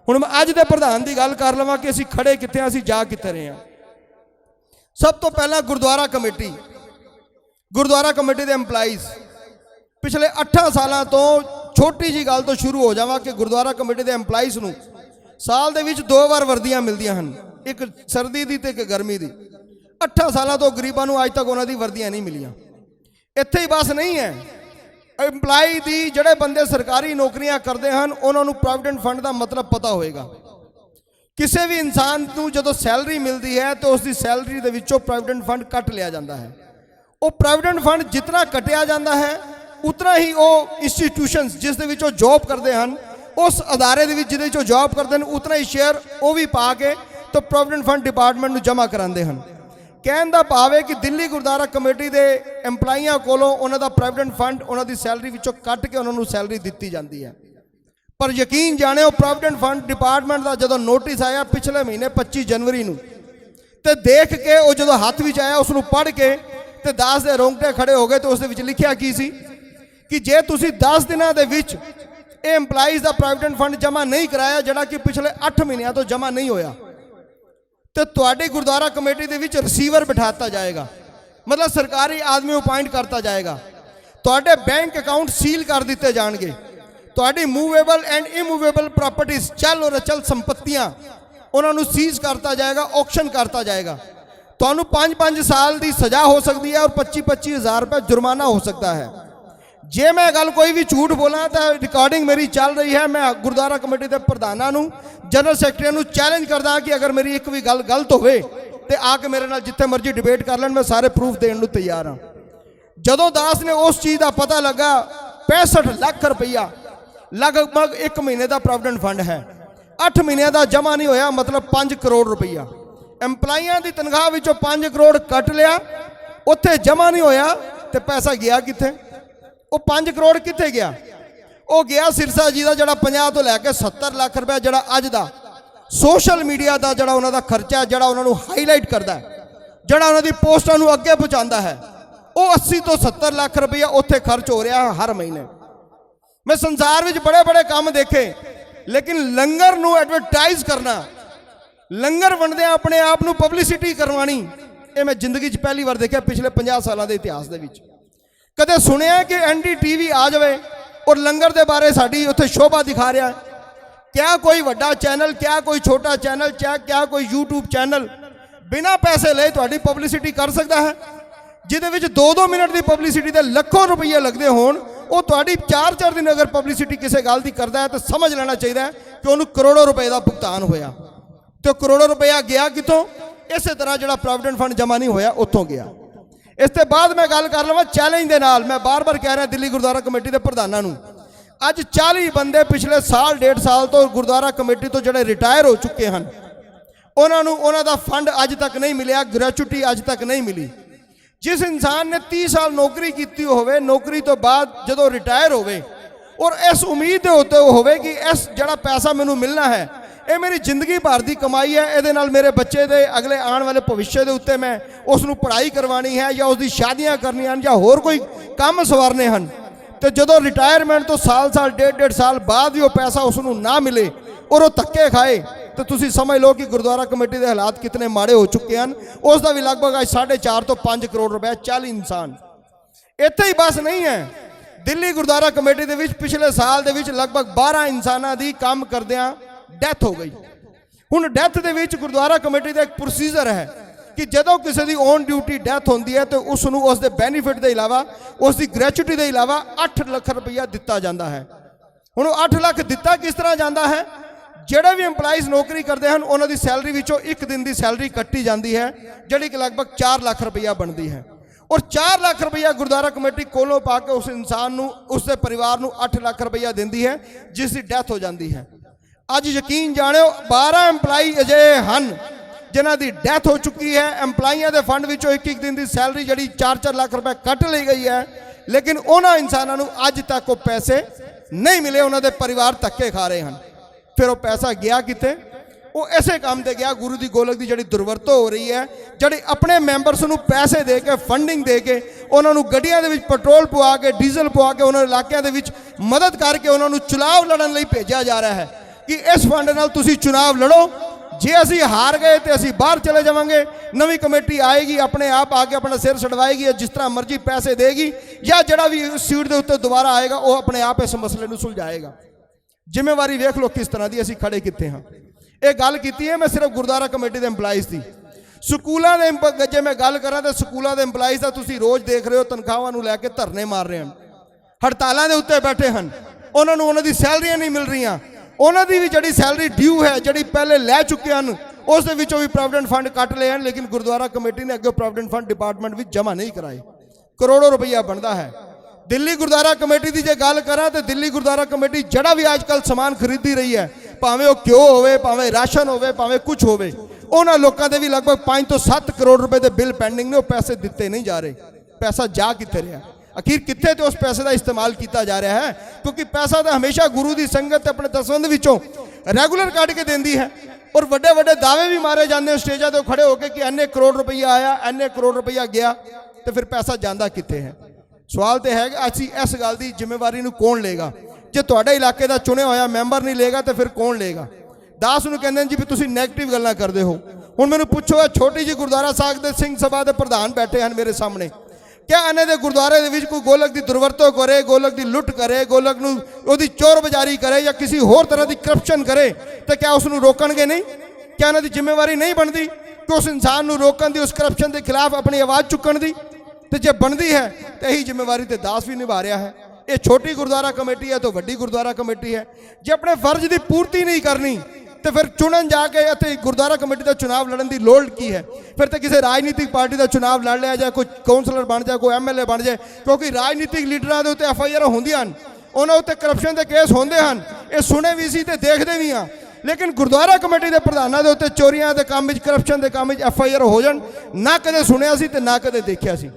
हुण मैं अज दे प्रधान की गल कर लवां कि असीं खड़े कित्थे, असीं जा कित्थे रहे हैं। सब तो पहला गुरुद्वारा कमेटी के एम्पलाइज पिछले 8 सालों तो छोटी जी गल तो शुरू हो जावा कि गुरुद्वारा कमेटी के एम्पलाइज नूं साल दे विच 2 बार वर्दियां मिलदियां हन, एक सर्दी दी ते एक गर्मी दी। 8 सालों तो गरीबां नूं अज तक उन्हां दी वर्दियां नहीं मिलियां। इत्थे ही बस नहीं है, एम्पलाई दी जिहड़े बंदे सरकारी नौकरियां करते हैं उन्होंने प्रोविडेंट फंड का मतलब पता होएगा। किसी भी इंसान को जो सैलरी मिलती है तो उसकी सैलरी के विचों प्रोविडेंट फंड कट लिया जाता है। वो प्रोविडेंट फंड जितना कटिया जाता है उतना ही वो इंस्टीट्यूशनस जिस दे विचों जॉब करते हैं उस अदारे दे विच जिहदे विचों जॉब करते हैं उतना ही शेयर वो भी पा के तो प्रोविडेंट फंड डिपार्टमेंट में जमा कराते हैं। कहने का भाव है कि दिल्ली गुरुद्वारा कमेटी के एम्पलाइयों कोलों उन्हां दा प्रोविडेंट फंड उन्हां दी सैलरी विचों कट के उन्होंने सैलरी दी जाती है। पर यकीन जाने प्रोविडेंट फंड डिपार्टमेंट का जो नोटिस आया पिछले महीने 25 जनवरी नूं ते देख के वो जो हाथ विच आया उसनूं पढ़ के ते 10 दे रोंगटे खड़े हो गए। तो उस लिखिया की सी कि जे तुसी 10 दिनों के विच ये एम्पलाइज का प्रोविडेंट फंड जमा नहीं कराया जिहड़ा कि पिछले 8 महीनों तो जमा नहीं होया तो तुहाडी गुरुद्वारा कमेटी के विच रिसीवर बिठाता जाएगा, मतलब सरकारी आदमी अपॉइंट करता जाएगा। तुहाडे बैंक अकाउंट सील कर दिते जाएंगे। तुहाडी मूवेबल एंड इमूवेबल प्रॉपर्टीज चल और अचल संपत्तियां उन्होंने सीज करता जाएगा, ऑक्शन करता जाएगा। तुहानू 5-5 साल की सज़ा हो सकती है और 25-25 हज़ार रुपये जुर्माना हो सकता है। जे मैं गल कोई भी झूठ बोला तो रिकॉर्डिंग मेरी चल रही है। मैं गुरुद्वारा कमेटी के प्रधानों नूं जनरल सैकटरी चैलेंज करदा कि अगर मेरी एक भी गल गलत होवे तो आके मेरे नाल जिथे मर्जी डिबेट कर लैण, मैं सारे प्रूफ देने नूं तैयार हाँ। जदों दास ने उस चीज़ का पता लगा 65 लाख रुपया लगभग 1 महीने का प्रोविडेंट फंड है, 8 महीने का जमा नहीं होया, मतलब 5 करोड़ रुपया एम्पलाइयां की तनख्वाह विचों 5 करोड़ कट लिया, उत्थे जमा नहीं होया तो पैसा गया कित्थे? वो 5 करोड़ कित्थे गया? वो गया सिरसा जी का जोड़ा 50 तो लैके 70 लाख रुपया जोड़ा अज का सोशल मीडिया का जोड़ा उन्होंने खर्चा जोड़ा उन्होंने हाईलाइट करता है, जोड़ा उन्होंने पोस्टां नूं अगे पहुँचाता है, वो 80 तो 70 लाख रुपया उत्थे खर्च हो रहा है हर महीने। मैं संसार में बड़े बड़े काम देखे, लेकिन लंगर नूं एडवरटाइज करना, लंगर वंडदे अपने आप नूं पब्लिसिटी करवानी, ये मैं जिंदगी च पहली बार देखा पिछले 50 सालों के इतिहास दे विच। कदे सुनिया कि NDTV आ जाए और लंगर के बारे साड़ी उत्थे शोभा दिखा रहा है? क्या कोई वड्डा चैनल, क्या कोई छोटा चैनल, क्या कोई YouTube चैनल बिना पैसे ले तुहाडी पब्लिसिटी कर सकता है? जिहदे विच 2-2 मिनट की पब्लिसिटी दे लाखों रुपये लगते होण, वो तुहाडी 4-4 दिन अगर पब्लिसिटी किसी गल की करता है तो समझ लेना चाहिए कि उन्होंने करोड़ों रुपए का भुगतान होया। तो करोड़ों रुपया गया कितों? इस तरह जो प्रोविडेंट फंड जमा नहीं होया उत्थों गया। इसके बाद मैं गल कर लवां चैलेंज के नाल, मैं बार बार कह रहा दिल्ली गुरुद्वारा कमेटी के प्रधानों नूं, अज 40 बंदे पिछले साल 1.5 साल तो गुरुद्वारा कमेटी तो जोड़े रिटायर हो चुके हैं, उन्होंने उन्हों का फंड अज तक नहीं मिलिया, ग्रैचुटी अज तक नहीं मिली। जिस इंसान ने 30 साल नौकरी की होवे, नौकरी तो बाद जो रिटायर होवे और इस उम्मीद होते होवे कि इस जड़ा पैसा मैनू मिलना है ये मेरी जिंदगी भर की कमाई है, ये मेरे बच्चे के अगले आने वाले भविष्य के उत्ते मैं उसनू पढ़ाई करवानी है या उसकी शादियां करनी हैं या होर कोई काम सवारने हैं, तो जो रिटायरमेंट तो साल 1.5 साल बाद भी वो पैसा उसनू ना मिले और वो धक्के खाए, तो तुसी समझ लो कि गुरुद्वारा कमेटी के हालात कितने माड़े हो चुके हैं। उसका भी लगभग आज 4.5 तो 5 करोड़ रुपया 40 इंसान। इत्थे ही बस नहीं है, दिल्ली गुरुद्वारा कमेटी के पिछले साल के लगभग 12 इंसानों की काम करदियां डेथ हो गई। हुण डेथ के गुरुद्वारा कमेटी का एक प्रोसीजर है कि जदों किसी की ऑन ड्यूटी डेथ होती है तो उसनू उसके बेनीफिट के अलावा उसकी ग्रैचुटी के अलावा 8 लाख रुपया दिता जाता है। हुण 8 लाख दिता किस तरह जाता है? जिहड़े भी एम्पलाइज नौकरी करते हैं उन्होंने सैलरी विचों 1 दिन की सैलरी कट्टी जाती है, जिहड़ी कि लगभग 4 लाख रुपया बनती है, और 4 लाख रुपया गुरुद्वारा कमेटी कोलों पा के उस इंसान नूं उसके परिवार नूं 8 लाख रुपया देती है जिसकी डेथ हो जाती है। अज यकीन जाणिओ 12 एम्पलाई अजिहे हैं जिन्हां दी डेथ हो चुकी है। एम्पलाइयां दे फंड विचों 1-1 दिन की सैलरी जिहड़ी 4-4 लाख रुपया कट ली गई है, लेकिन उन्हां इंसानां नूं अज तक वो पैसे नहीं मिले, उन्हां दे परिवार धक्के खा रहे हैं। फिर वो पैसा गया किते? वो ऐसे काम से गया गुरु की गोलक की जी दुरवरतों हो रही है, जी अपने मैंबरस को पैसे दे के फंडिंग दे के उन्होंने गड्डियां दे विच पेट्रोल पवा के डीजल पवा के उन्होंने इलाकों के मदद करके उन्होंने चुनाव लड़न लई भेजा जा रहा है। ਕਿ ਇਸ ਫੰਡ ਨਾਲ ਤੁਸੀਂ ਚੁਣਾਵ ਲੜੋ, ਜੇ ਅਸੀਂ ਹਾਰ ਗਏ ਤੇ ਅਸੀਂ ਬਾਹਰ ਚਲੇ ਜਾਵਾਂਗੇ, ਨਵੀਂ ਕਮੇਟੀ ਆਏਗੀ ਆਪਣੇ ਆਪ ਆ ਕੇ ਆਪਣਾ ਸਿਰ ਛਡਵਾਏਗੀ, ਜਿਸ ਤਰ੍ਹਾਂ ਮਰਜ਼ੀ ਪੈਸੇ ਦੇਗੀ, ਜਾਂ ਜਿਹੜਾ ਵੀ ਉਸ ਸੀਟ ਦੇ ਉੱਤੇ ਦੁਬਾਰਾ ਆਏਗਾ ਉਹ ਆਪਣੇ ਆਪ ਇਸ ਮਸਲੇ ਨੂੰ ਸੁਲਝਾਏਗਾ। ਜ਼ਿੰਮੇਵਾਰੀ ਵੇਖ ਲਓ ਕਿਸ ਤਰ੍ਹਾਂ ਦੀ ਅਸੀਂ ਖੜੇ ਕੀਤੇ ਹਾਂ। ਇਹ ਗੱਲ ਕੀਤੀ ਹੈ ਮੈਂ ਸਿਰਫ ਗੁਰਦੁਆਰਾ ਕਮੇਟੀ ਦੇ EMPLOYEES ਦੀ। ਸਕੂਲਾਂ ਦੇ ਜੇ ਮੈਂ ਗੱਲ ਕਰਾਂ ਤਾਂ ਸਕੂਲਾਂ ਦੇ EMPLOYEES ਦਾ ਤੁਸੀਂ ਰੋਜ਼ ਦੇਖ ਰਹੇ ਹੋ ਤਨਖਾਹਾਂ ਨੂੰ ਲੈ ਕੇ ਧਰਨੇ ਮਾਰ ਰਹੇ ਹਨ, ਹੜਤਾਲਾਂ ਦੇ ਉੱਤੇ ਬੈਠੇ ਹਨ, ਉਹਨਾਂ ਨੂੰ ਉਹਨਾਂ ਦੀ ਸੈਲਰੀਆਂ ਨਹੀਂ ਮਿਲ ਰਹੀਆਂ। ਉਹਨਾਂ ਦੀ ਵੀ ਜਿਹੜੀ ਸੈਲਰੀ ਡਿਊ ਹੈ, ਜਿਹੜੀ ਪਹਿਲੇ ਲੈ ਚੁੱਕੇ ਹਨ, ਉਸ ਦੇ ਵਿੱਚੋਂ ਵੀ ਪ੍ਰੋਵੀਡੈਂਟ ਫੰਡ ਕੱਟ ਲਏ ਹਨ, ਲੇਕਿਨ ਗੁਰਦੁਆਰਾ ਕਮੇਟੀ ਨੇ ਅੱਗੇ ਪ੍ਰੋਵੀਡੈਂਟ ਫੰਡ ਡਿਪਾਰਟਮੈਂਟ ਵਿੱਚ ਜਮ੍ਹਾਂ ਨਹੀਂ ਕਰਾਏ। ਕਰੋੜੋਂ ਰੁਪਈਆ ਬਣਦਾ ਹੈ। ਦਿੱਲੀ ਗੁਰਦੁਆਰਾ ਕਮੇਟੀ ਦੀ ਜੇ ਗੱਲ ਕਰਾਂ ਤਾਂ ਦਿੱਲੀ ਗੁਰਦੁਆਰਾ ਕਮੇਟੀ ਜਿਹੜਾ ਵੀ ਅੱਜ ਕੱਲ੍ਹ ਸਮਾਨ ਖਰੀਦੀ ਰਹੀ ਹੈ, ਭਾਵੇਂ ਉਹ ਘਿਓ ਹੋਵੇ, ਭਾਵੇਂ ਰਾਸ਼ਨ ਹੋਵੇ, ਭਾਵੇਂ ਕੁਝ ਹੋਵੇ, ਉਹਨਾਂ ਲੋਕਾਂ ਦੇ ਵੀ ਲਗਭਗ 5 ਤੋਂ 7 ਕਰੋੜ ਰੁਪਏ ਦੇ ਬਿੱਲ ਪੈਂਡਿੰਗ ਨੇ। ਉਹ ਪੈਸੇ ਦਿੱਤੇ ਨਹੀਂ ਜਾ ਰਹੇ। ਪੈਸਾ ਜਾ ਕਿੱਥੇ ਰਿਹਾ? ਅਖੀਰ ਕਿੱਥੇ ਤੇ ਉਸ ਪੈਸੇ ਦਾ ਇਸਤੇਮਾਲ ਕੀਤਾ ਜਾ ਰਿਹਾ ਹੈ? ਕਿਉਂਕਿ ਪੈਸਾ ਤਾਂ ਹਮੇਸ਼ਾ ਗੁਰੂ ਦੀ ਸੰਗਤ ਆਪਣੇ ਦਸਵੰਧ ਵਿੱਚੋਂ ਰੈਗੂਲਰ ਕੱਢ ਕੇ ਦਿੰਦੀ ਹੈ, ਔਰ ਵੱਡੇ ਵੱਡੇ ਦਾਅਵੇ ਵੀ ਮਾਰੇ ਜਾਂਦੇ ਸਟੇਜਾਂ ਤੇ ਖੜੇ ਹੋ ਕੇ ਕਿ ਇੰਨੇ ਕਰੋੜ ਰੁਪਈਆ ਆਇਆ, ਇੰਨੇ ਕਰੋੜ ਰੁਪਈਆ ਗਿਆ, ਤੇ ਫਿਰ ਪੈਸਾ ਜਾਂਦਾ ਕਿੱਥੇ ਹੈ? ਸਵਾਲ ਤੇ ਹੈ ਕਿ ਅਸੀਂ ਇਸ ਗੱਲ ਦੀ ਜ਼ਿੰਮੇਵਾਰੀ ਨੂੰ ਕੌਣ ਲਏਗਾ? ਜੇ ਤੁਹਾਡੇ ਇਲਾਕੇ ਦਾ ਚੁਣਿਆ ਹੋਇਆ ਮੈਂਬਰ ਨਹੀਂ ਲਏਗਾ ਤਾਂ ਫਿਰ ਕੌਣ ਲਏਗਾ? ਦਾਸ ਨੂੰ ਕਹਿੰਦੇ ਨੇ ਜੀ ਵੀ ਤੁਸੀਂ ਨੈਗੇਟਿਵ ਗੱਲਾਂ ਕਰਦੇ ਹੋ। ਹੁਣ ਮੈਨੂੰ ਪੁੱਛੋ, ਇਹ ਛੋਟੀ ਜਿਹੀ ਗੁਰਦੁਆਰਾ ਸਾਹਿਬ ਦੇ ਸਿੰਘ ਸਭਾ ਦੇ ਪ੍ਰਧਾਨ ਬੈਠੇ ਹਨ ਮੇਰੇ ਸਾਹਮਣੇ, ਕਿਆ ਇਹਨਾਂ ਦੇ ਗੁਰਦੁਆਰੇ ਦੇ ਵਿੱਚ ਕੋਈ ਗੋਲਕ ਦੀ ਦੁਰਵਰਤੋਂ ਕਰੇ, ਗੋਲਕ ਦੀ ਲੁੱਟ ਕਰੇ, ਗੋਲਕ ਨੂੰ ਉਹਦੀ ਚੋਰ ਬਜ਼ਾਰੀ ਕਰੇ ਜਾਂ ਕਿਸੇ ਹੋਰ ਤਰ੍ਹਾਂ ਦੀ ਕਰਪਸ਼ਨ ਕਰੇ ਤਾਂ ਕਿਆ ਉਸ ਨੂੰ ਰੋਕਣਗੇ ਨਹੀਂ? ਕਿਆ ਇਹਨਾਂ ਦੀ ਜ਼ਿੰਮੇਵਾਰੀ ਨਹੀਂ ਬਣਦੀ ਕਿ ਉਸ ਇਨਸਾਨ ਨੂੰ ਰੋਕਣ ਦੀ, ਉਸ ਕਰਪਸ਼ਨ ਦੇ ਖਿਲਾਫ ਆਪਣੀ ਆਵਾਜ਼ ਚੁੱਕਣ ਦੀ? ਤੇ ਜੇ ਬਣਦੀ ਹੈ ਤਾਂ ਇਹੀ ਜ਼ਿੰਮੇਵਾਰੀ ਤੇ ਦਾਸ ਵੀ ਨਿਭਾ ਰਿਹਾ ਹੈ। ਇਹ ਛੋਟੀ ਗੁਰਦੁਆਰਾ ਕਮੇਟੀ ਹੈ ਤਾਂ ਵੱਡੀ ਗੁਰਦੁਆਰਾ ਕਮੇਟੀ ਹੈ। ਜੇ ਆਪਣੇ ਫਰਜ਼ ਦੀ ਪੂਰਤੀ ਨਹੀਂ ਕਰਨੀ ਤੇ ਫਿਰ ਚੁਣਨ ਜਾ ਕੇ ਅਤੇ ਗੁਰਦੁਆਰਾ ਕਮੇਟੀ ਦਾ ਚੁਣਾਵ ਲੜਨ ਦੀ ਲੋੜ ਕੀ ਹੈ? ਫਿਰ ਤਾਂ ਕਿਸੇ ਰਾਜਨੀਤਿਕ ਪਾਰਟੀ ਦਾ ਚੁਣਾਵ ਲੜ ਲਿਆ ਜਾਏ, ਕੋਈ ਕਾਉਂਸਲਰ ਬਣ ਜਾਏ, ਕੋਈ MLA ਬਣ ਜਾਏ, ਕਿਉਂਕਿ ਰਾਜਨੀਤਿਕ ਲੀਡਰਾਂ ਦੇ ਉੱਤੇ FIR ਹੁੰਦੀਆਂ ਹਨ, ਉਹਨਾਂ ਉੱਤੇ ਕਰਪਸ਼ਨ ਦੇ ਕੇਸ ਹੁੰਦੇ ਹਨ। ਇਹ ਸੁਣੇ ਵੀ ਸੀ ਤੇ ਦੇਖਦੇ ਵੀ ਹਾਂ, ਲੇਕਿਨ ਗੁਰਦੁਆਰਾ ਕਮੇਟੀ ਦੇ ਪ੍ਰਧਾਨਾਂ ਦੇ ਉੱਤੇ ਚੋਰੀਆਂ ਦੇ ਕੰਮ ਵਿੱਚ, ਕਰਪਸ਼ਨ ਦੇ ਕੰਮ ਵਿੱਚ FIR ਹੋ ਜਾਣ, ਨਾ ਕਦੇ ਸੁਣਿਆ ਸੀ ਤੇ ਨਾ ਕਦੇ ਦੇਖਿਆ ਸੀ।